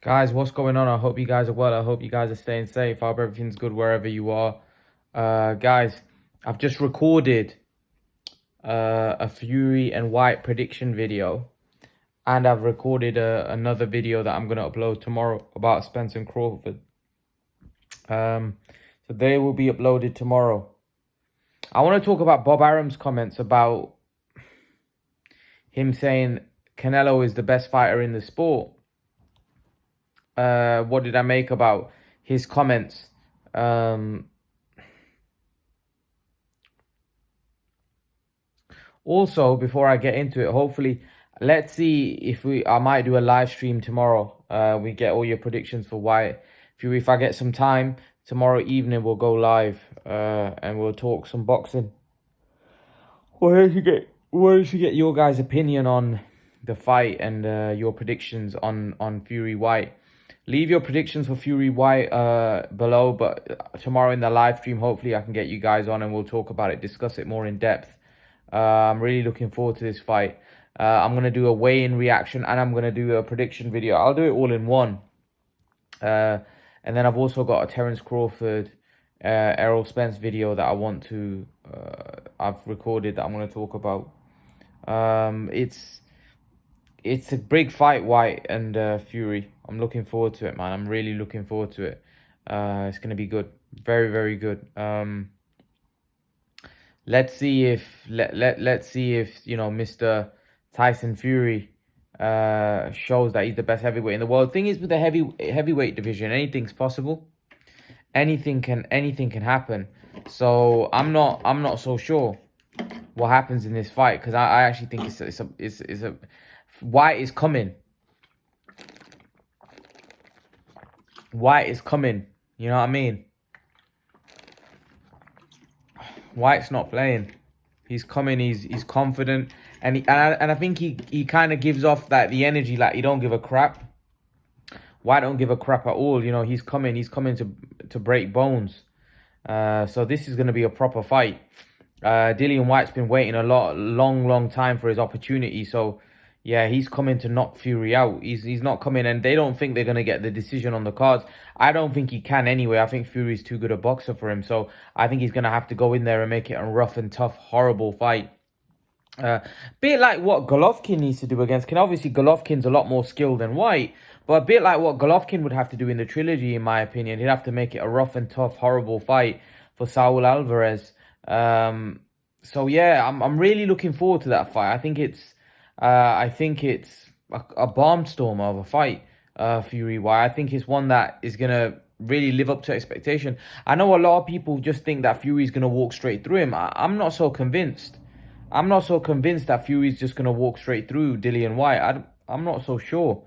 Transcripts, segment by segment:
Guys, what's going on? I hope you guys are well. I hope you guys are staying safe. I hope everything's good wherever you are. Guys, I've just recorded a Fury and White prediction video. And I've recorded another video that I'm going to upload tomorrow about Spence and Crawford. So they will be uploaded tomorrow. I want to talk about Bob Arum's comments about him saying Canelo is the best fighter in the sport. What did I make about his comments? Also, before I get into it, hopefully, let's see if I might do a live stream tomorrow. We get all your predictions for Wyatt. If I get some time tomorrow evening, we'll go live and we'll talk some boxing. Wanted to get your guys' opinion on the fight and your predictions on Fury White. Leave your predictions for Fury White below, but tomorrow in the live stream, hopefully I can get you guys on and we'll talk about it, discuss it more in depth. I'm really looking forward to this fight. I'm going to do a weigh-in reaction and I'm going to do a prediction video. I'll do it all in one. And then I've also got a Terence Crawford, Errol Spence video that I want to... I've recorded that I'm going to talk about. It's a big fight, White and Fury. I'm looking forward to it, man. I'm really looking forward to it. It's going to be good. Very, very good. Let's see if Mr. Tyson Fury shows that he's the best heavyweight in the world. Thing is, with the heavyweight division, anything's possible. Anything can happen. So I'm not so sure what happens in this fight, because I actually think it's a White is coming. White is coming. You know what I mean? White's not playing. He's coming. He's confident, and I think he kind of gives off that the energy like he don't give a crap. White don't give a crap at all. You know, he's coming. He's coming to break bones. So this is going to be a proper fight. Dillian White's been waiting a long time for his opportunity. So yeah, he's coming to knock Fury out. He's not coming, and they don't think they're going to get the decision on the cards. I don't think he can anyway. I think Fury's too good a boxer for him. So I think he's going to have to go in there and make it a rough and tough, horrible fight. Bit like what Golovkin needs to do against Canelo. Obviously, Golovkin's a lot more skilled than White. But a bit like what Golovkin would have to do in the trilogy, in my opinion. He'd have to make it a rough and tough, horrible fight for Saul Alvarez. So yeah, I'm really looking forward to that fight. I think it's a barnstormer of a fight, Fury White. I think it's one that is gonna really live up to expectation. I know a lot of people just think that Fury's gonna walk straight through him. I'm not so convinced. I'm not so convinced that Fury's just gonna walk straight through Dillian White. I'm not so sure.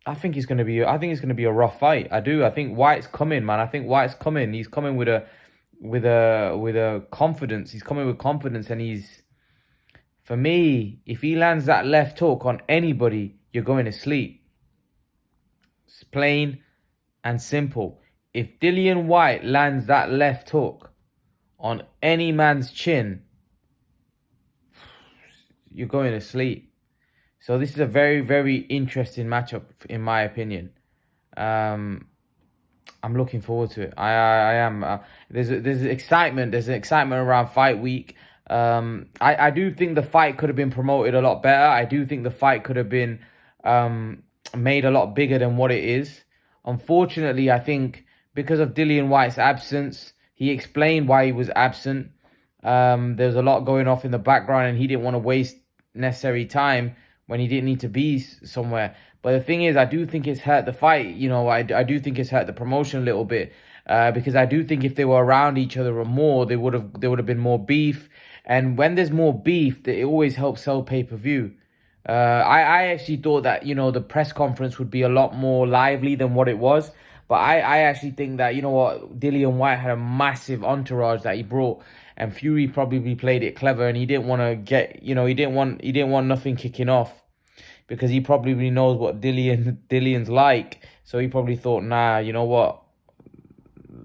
I think it's gonna be a rough fight. I do. I think White's coming, man. I think White's coming. He's coming with a confidence. He's coming with confidence, and for me, if he lands that left hook on anybody, you're going to sleep. It's plain and simple. If Dillian White lands that left hook on any man's chin, you're going to sleep. So this is a very, very interesting matchup, in my opinion. I'm looking forward to it. I am. There's excitement. There's an excitement around fight week. I do think the fight could have been promoted a lot better. I do think the fight could have been made a lot bigger than what it is. Unfortunately, I think because of Dillian White's absence, he explained why he was absent. There's a lot going off in the background, and he didn't want to waste necessary time when he didn't need to be somewhere. But the thing is, I do think it's hurt the fight. You know, I do think it's hurt the promotion a little bit. Because I do think if they were around each other more, there would have been more beef. And when there's more beef, it always helps sell pay-per-view. I actually thought that, you know, the press conference would be a lot more lively than what it was. But I actually think that, you know what, Dillian White had a massive entourage that he brought. And Fury probably played it clever, and he didn't want to get, you know, he didn't want nothing kicking off. Because he probably knows what Dillian's like. So he probably thought, nah, you know what?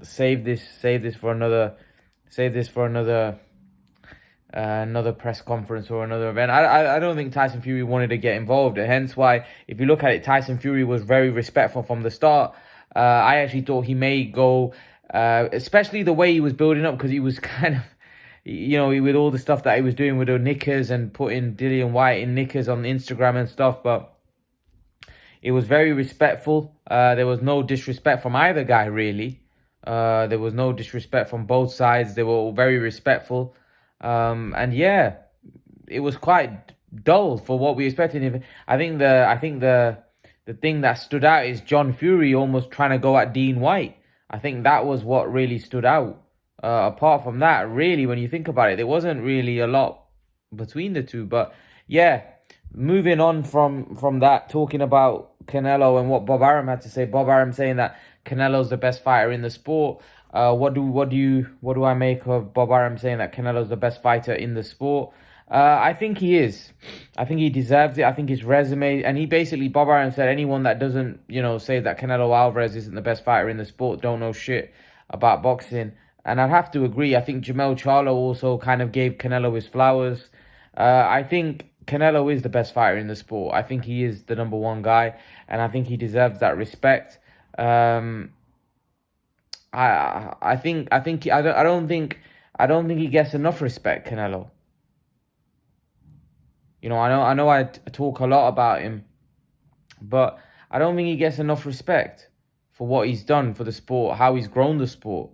Save this for another another press conference or another event. I don't think Tyson Fury wanted to get involved. Hence why, if you look at it, Tyson Fury was very respectful from the start. I actually thought he may go, especially the way he was building up, because he was kind of, with all the stuff that he was doing with the knickers and putting Dillian White in knickers on Instagram and stuff. But it was very respectful. There was no disrespect from either guy, really. There was no disrespect from both sides. They were all very respectful. And yeah, it was quite dull for what we expected. I think the thing that stood out is John Fury almost trying to go at Dean White. I think that was what really stood out. Apart from that, really, when you think about it, there wasn't really a lot between the two. But yeah, moving on from that, talking about Canelo and what Bob Arum had to say. Bob Arum saying that Canelo's the best fighter in the sport. What do I make of Bob Arum saying that Canelo's the best fighter in the sport? I think he is. I think he deserves it. I think his resume, and Bob Arum said anyone that doesn't, say that Canelo Alvarez isn't the best fighter in the sport don't know shit about boxing. And I'd have to agree. I think Jamel Charlo also kind of gave Canelo his flowers. I think Canelo is the best fighter in the sport. I think he is the number one guy, and I think he deserves that respect. I don't think he gets enough respect, Canelo. I know I talk a lot about him, but I don't think he gets enough respect for what he's done for the sport, how he's grown the sport.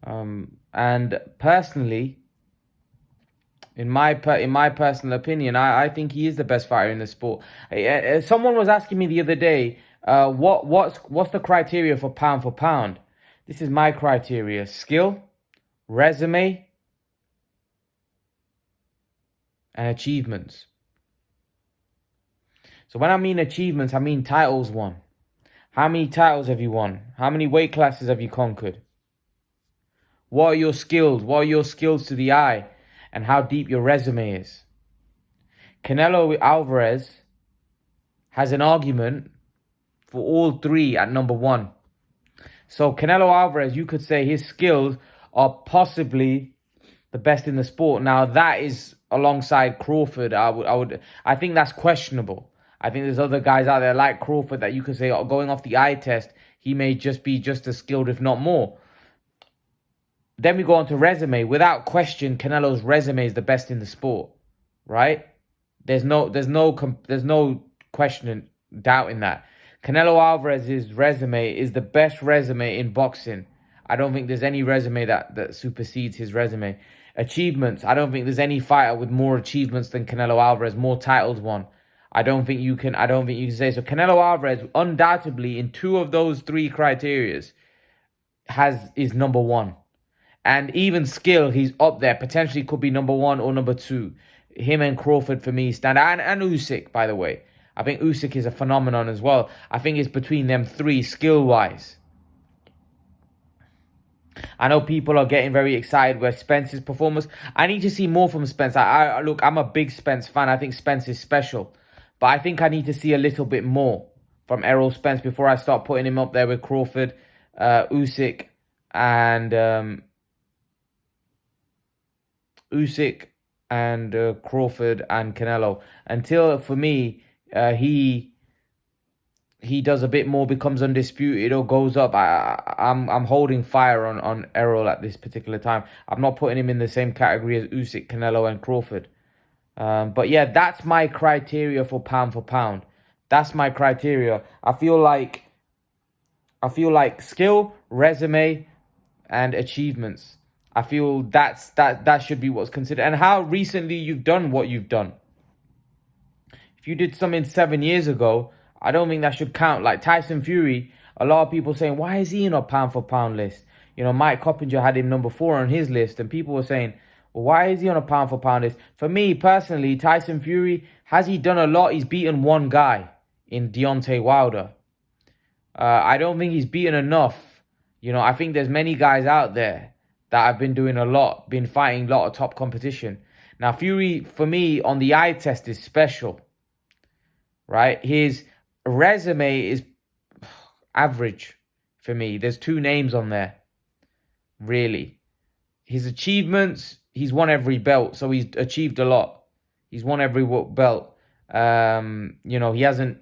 And personally, in my personal opinion, I think he is the best fighter in the sport. Someone was asking me the other day, what's the criteria for pound? This is my criteria: skill, resume, and achievements. So when I mean achievements, I mean titles won. How many titles have you won? How many weight classes have you conquered? What are your skills? What are your skills to the eye? And how deep your resume is. Canelo Alvarez has an argument for all three at number one. So Canelo Alvarez, you could say his skills are possibly the best in the sport. Now that is alongside Crawford. I think that's questionable. I think there's other guys out there like Crawford that you could say, going off the eye test, he may just be just as skilled, if not more. Then we go on to resume. Without question, Canelo's resume is the best in the sport, right? There's no question, doubt in that. Canelo Alvarez's resume is the best resume in boxing. I don't think there's any resume that supersedes his resume. Achievements. I don't think there's any fighter with more achievements than Canelo Alvarez, more titles won. I don't think you can say so. Canelo Alvarez, undoubtedly, in two of those three criterias, is number one. And even skill, he's up there. Potentially could be number one or number two. Him and Crawford, for me, stand out. And Usyk, by the way. I think Usyk is a phenomenon as well. I think it's between them three, skill-wise. I know people are getting very excited with Spence's performance. I need to see more from Spence. Look, I'm a big Spence fan. I think Spence is special. But I think I need to see a little bit more from Errol Spence before I start putting him up there with Crawford, Usyk, and... Crawford and Canelo. Until, for me, he does a bit more, becomes undisputed or goes up. I'm holding fire on Errol at this particular time. I'm not putting him in the same category as Usyk, Canelo, and Crawford. But yeah, that's my criteria for pound. That's my criteria. I feel like skill, resume, and achievements. I feel that should be what's considered. And how recently you've done what you've done. If you did something 7 years ago, I don't think that should count. Like Tyson Fury, a lot of people saying, why is he in a pound-for-pound list? Mike Coppinger had him number 4 on his list. And people were saying, well, why is he on a pound-for-pound list? For me, personally, Tyson Fury, has he done a lot? He's beaten one guy in Deontay Wilder. I don't think he's beaten enough. I think there's many guys out there that have been doing a lot, been fighting a lot of top competition. Now, Fury, for me, on the eye test is special, right? His resume is average for me. There's 2 names on there, really. His achievements, he's won every belt, so he's achieved a lot. He's won every belt. You know, he hasn't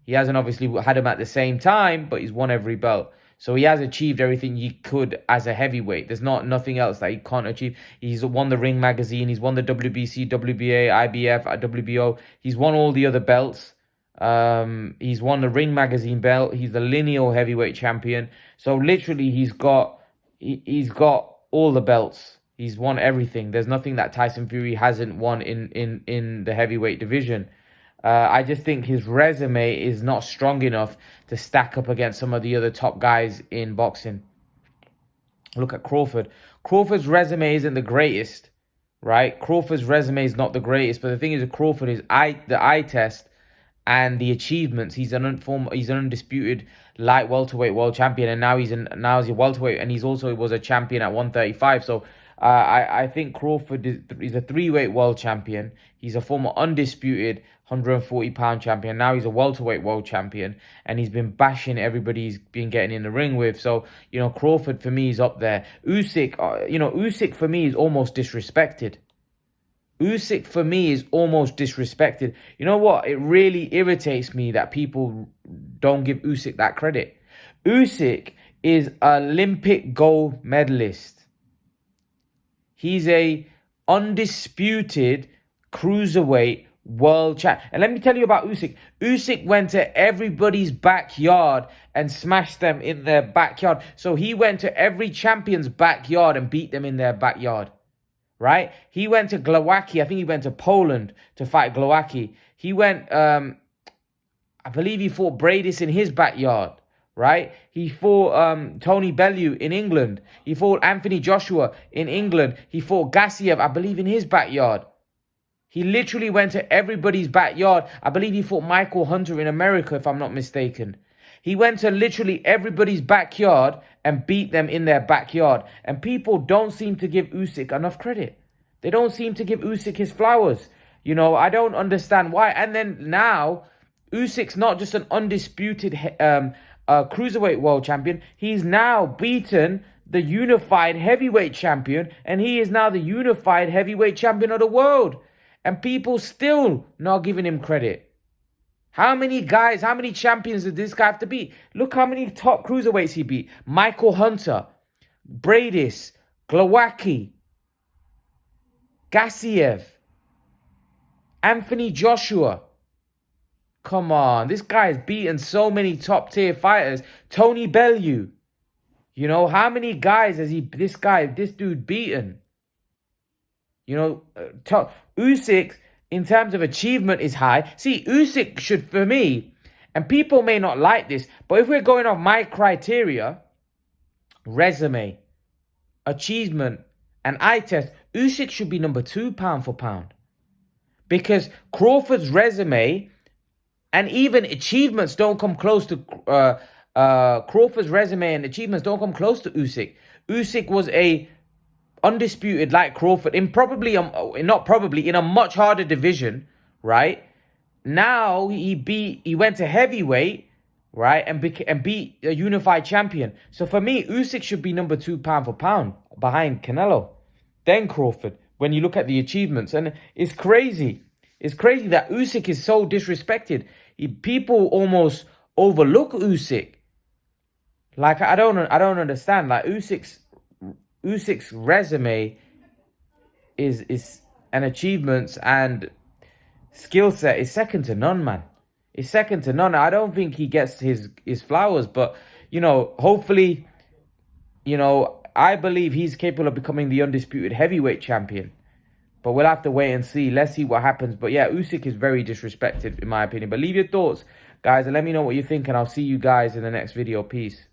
obviously had him at the same time, but he's won every belt. So he has achieved everything he could as a heavyweight. There's nothing else that he can't achieve. He's won the Ring magazine. He's won the WBC, WBA, IBF, WBO. He's won all the other belts. He's won the Ring magazine belt. He's the lineal heavyweight champion. So literally, he's got all the belts. He's won everything. There's nothing that Tyson Fury hasn't won in the heavyweight division. I just think his resume is not strong enough to stack up against some of the other top guys in boxing. Look at Crawford. Crawford's resume isn't the greatest, right? Crawford's resume is not the greatest, but the thing is with Crawford is the eye test and the achievements. He's an undisputed light welterweight world champion, and now he's a welterweight, and he's also was a champion at 135. So I think Crawford is a 3-weight world champion. He's a former undisputed 140-pound champion. Now he's a welterweight world champion, and he's been bashing everybody he's been getting in the ring with. So, you know, Crawford for me is up there. Usyk, Usyk for me is almost disrespected. Usyk for me is almost disrespected. You know what? It really irritates me that people don't give Usyk that credit. Usyk is Olympic gold medalist. He's a undisputed cruiserweight world champ. And let me tell you about Usyk. Usyk went to everybody's backyard and smashed them in their backyard. So he went to every champion's backyard and beat them in their backyard. Right? He went to Glowacki. I think he went to Poland to fight Glowacki. He went, I believe he fought Bradis in his backyard. Right? He fought Tony Bellew in England. He fought Anthony Joshua in England. He fought Gassiev, I believe, in his backyard. He literally went to everybody's backyard. I believe he fought Michael Hunter in America, if I'm not mistaken. He went to literally everybody's backyard and beat them in their backyard. And people don't seem to give Usyk enough credit. They don't seem to give Usyk his flowers. You know, I don't understand why. And then now, Usyk's not just an undisputed cruiserweight world champion. He's now beaten the unified heavyweight champion. And he is now the unified heavyweight champion of the world. And people still not giving him credit. How many guys, how many champions did this guy have to beat? Look how many top cruiserweights he beat. Michael Hunter, Bradis, Glowacki, Gassiev, Anthony Joshua. Come on, this guy has beaten so many top tier fighters. Tony Bellew. You know, how many guys has this dude beaten? You know, Usyk, in terms of achievement, is high. See, Usyk should, for me, and people may not like this, but if we're going off my criteria, resume, achievement, and eye test, Usyk should be number 2 pound for pound. Because Crawford's resume and even achievements don't come close to Crawford's resume and achievements don't come close to Usyk. Usyk was a undisputed like Crawford in in a much harder division, right? Now he went to heavyweight, right, and beat a unified champion. So for me, Usyk should be number 2 pound for pound behind Canelo, then Crawford. When you look at the achievements, and it's crazy. It's crazy that Usyk is so disrespected. People almost overlook Usyk. Like I don't understand. Like Usyk's resume is and achievements and skill set is second to none, man. It's second to none. I don't think he gets his flowers, but you know, hopefully, you know, I believe he's capable of becoming the undisputed heavyweight champion. But we'll have to wait and see. Let's see what happens. But yeah, Usyk is very disrespected in my opinion. But leave your thoughts, guys, and let me know what you think, and I'll see you guys in the next video. Peace.